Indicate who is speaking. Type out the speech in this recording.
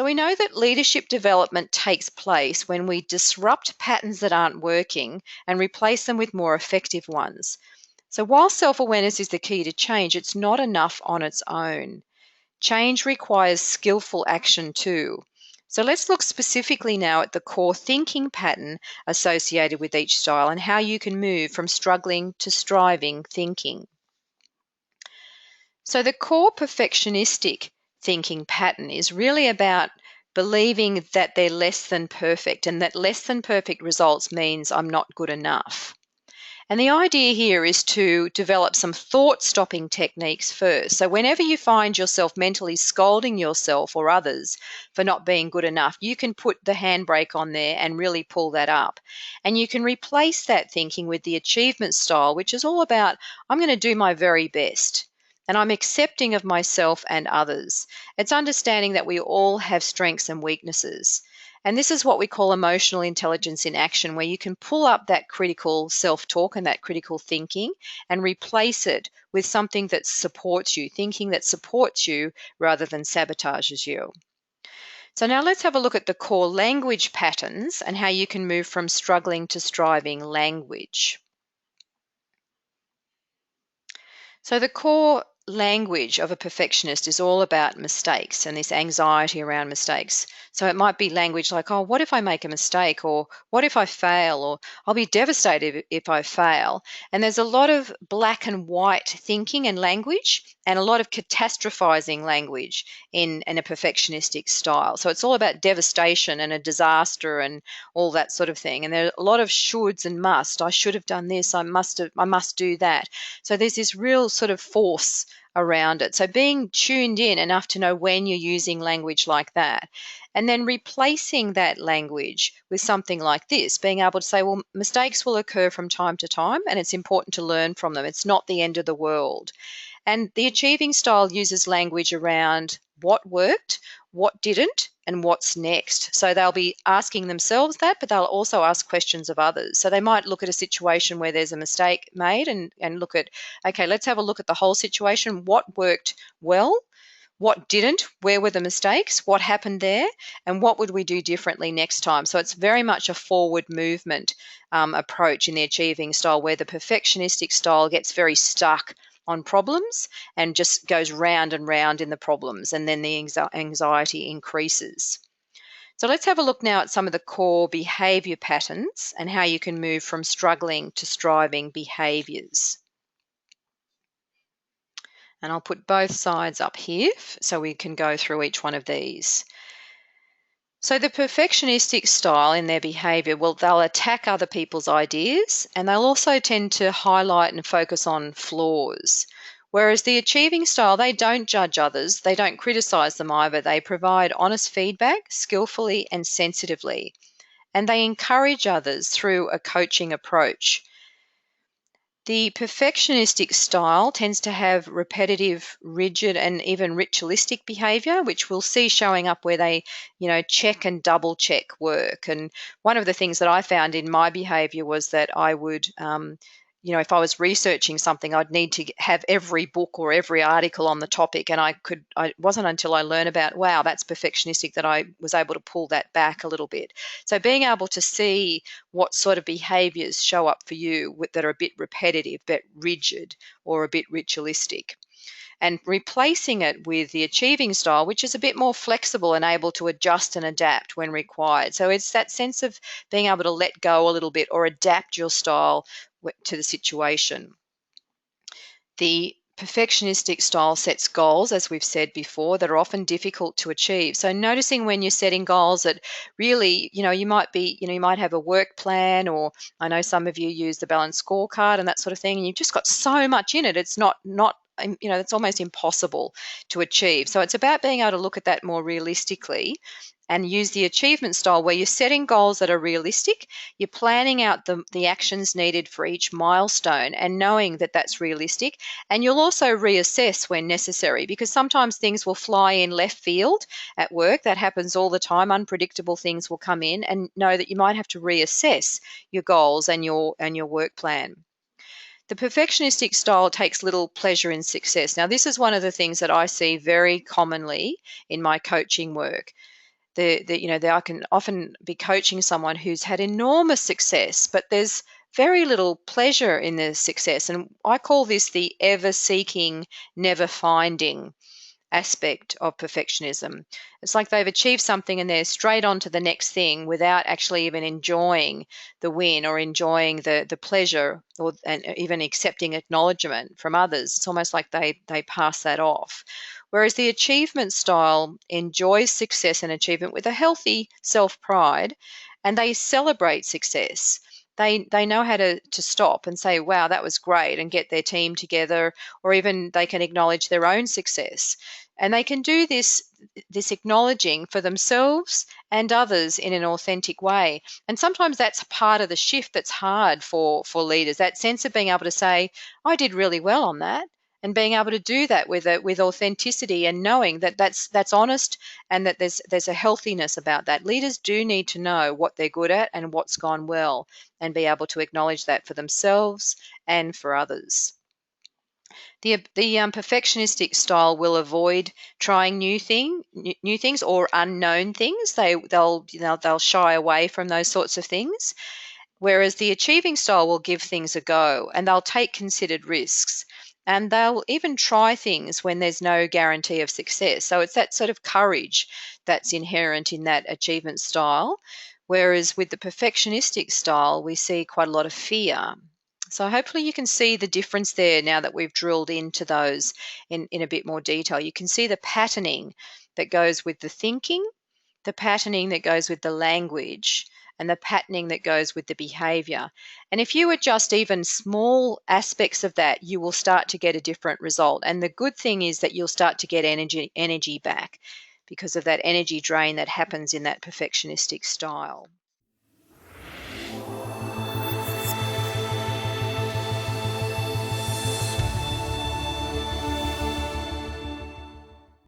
Speaker 1: So we know that leadership development takes place when we disrupt patterns that aren't working and replace them with more effective ones. So while self-awareness is the key to change, it's not enough on its own. Change requires skillful action too. So let's look specifically now at the core thinking pattern associated with each style and how you can move from struggling to striving thinking. So the core perfectionistic thinking pattern is really about believing that they're less than perfect and that less than perfect results means I'm not good enough. And the idea here is to develop some thought-stopping techniques first. So whenever you find yourself mentally scolding yourself or others for not being good enough, you can put the handbrake on there and really pull that up. And you can replace that thinking with the achievement style, which is all about, I'm going to do my very best. And I'm accepting of myself and others. It's understanding that we all have strengths and weaknesses. And this is what we call emotional intelligence in action, where you can pull up that critical self-talk and that critical thinking and replace it with something that supports you, thinking that supports you rather than sabotages you. So now let's have a look at the core language patterns and how you can move from struggling to striving language. So the core language of a perfectionist is all about mistakes and this anxiety around mistakes. So it might be language like, oh, what if I make a mistake? Or what if I fail? Or I'll be devastated if I fail. And there's a lot of black and white thinking and language and a lot of catastrophizing language in a perfectionistic style. So it's all about devastation and a disaster and all that sort of thing. And there are a lot of shoulds and must. I should have done this. I must do that. So there's this real sort of force around it. So being tuned in enough to know when you're using language like that, and then replacing that language with something like this, being able to say, well, mistakes will occur from time to time, and it's important to learn from them. It's not the end of the world. And the achieving style uses language around what worked, what didn't, and what's next. So they'll be asking themselves that, but they'll also ask questions of others. So they might look at a situation where there's a mistake made and look at, okay, let's have a look at the whole situation. What worked well? What didn't? Where were the mistakes? What happened there? And what would we do differently next time? So it's very much a forward movement approach in the achieving style, where the perfectionistic style gets very stuck on problems and just goes round and round in the problems, and then the anxiety increases. So let's have a look now at some of the core behaviour patterns and how you can move from struggling to striving behaviours. And I'll put both sides up here so we can go through each one of these. So the perfectionistic style in their behaviour, well, they'll attack other people's ideas and they'll also tend to highlight and focus on flaws. Whereas the achieving style, they don't judge others, they don't criticise them either. They provide honest feedback skillfully and sensitively, and they encourage others through a coaching approach. The perfectionistic style tends to have repetitive, rigid, and even ritualistic behavior, which we'll see showing up where they, check and double check work. And one of the things that I found in my behavior was that I would, if I was researching something, I'd need to have every book or every article on the topic. And it wasn't until I learned about, wow, that's perfectionistic, that I was able to pull that back a little bit. So being able to see what sort of behaviors show up for you that are a bit repetitive, a bit rigid, or a bit ritualistic, and replacing it with the achieving style, which is a bit more flexible and able to adjust and adapt when required. So it's that sense of being able to let go a little bit or adapt your style to the situation. The perfectionistic style sets goals, as we've said before, that are often difficult to achieve. So noticing when you're setting goals that really, you might have a work plan, or I know some of you use the balanced scorecard and that sort of thing, and you've just got so much in it. It's not it's almost impossible to achieve. So it's about being able to look at that more realistically and use the achievement style, where you're setting goals that are realistic, you're planning out the actions needed for each milestone and knowing that that's realistic, and you'll also reassess when necessary, because sometimes things will fly in left field at work. That happens all the time. Unpredictable things will come in, and know that you might have to reassess your goals and your work plan. The perfectionistic style takes little pleasure in success. Now, this is one of the things that I see very commonly in my coaching work. I can often be coaching someone who's had enormous success, but there's very little pleasure in the success. And I call this the ever seeking, never finding aspect of perfectionism. It's like they've achieved something and they're straight on to the next thing without actually even enjoying the win or enjoying the pleasure and even accepting acknowledgement from others. It's almost like they pass that off. Whereas the achievement style enjoys success and achievement with a healthy self-pride, and they celebrate success. They know how to stop and say, wow, that was great, and get their team together, or even they can acknowledge their own success. And they can do this acknowledging for themselves and others in an authentic way. And sometimes that's part of the shift that's hard for leaders, that sense of being able to say, I did really well on that, and being able to do that with authenticity and knowing that that's honest and that there's a healthiness about that. Leaders do need to know what they're good at and what's gone well, and be able to acknowledge that for themselves and for others. The perfectionistic style will avoid trying new things or unknown things. They'll shy away from those sorts of things. Whereas the achieving style will give things a go, and they'll take considered risks. And they'll even try things when there's no guarantee of success. So it's that sort of courage that's inherent in that achievement style. Whereas with the perfectionistic style, we see quite a lot of fear. So hopefully you can see the difference there now that we've drilled into those in a bit more detail. You can see the patterning that goes with the thinking, the patterning that goes with the language, and the patterning that goes with the behavior. And if you adjust even small aspects of that, you will start to get a different result. And the good thing is that you'll start to get energy back because of that energy drain that happens in that perfectionistic style.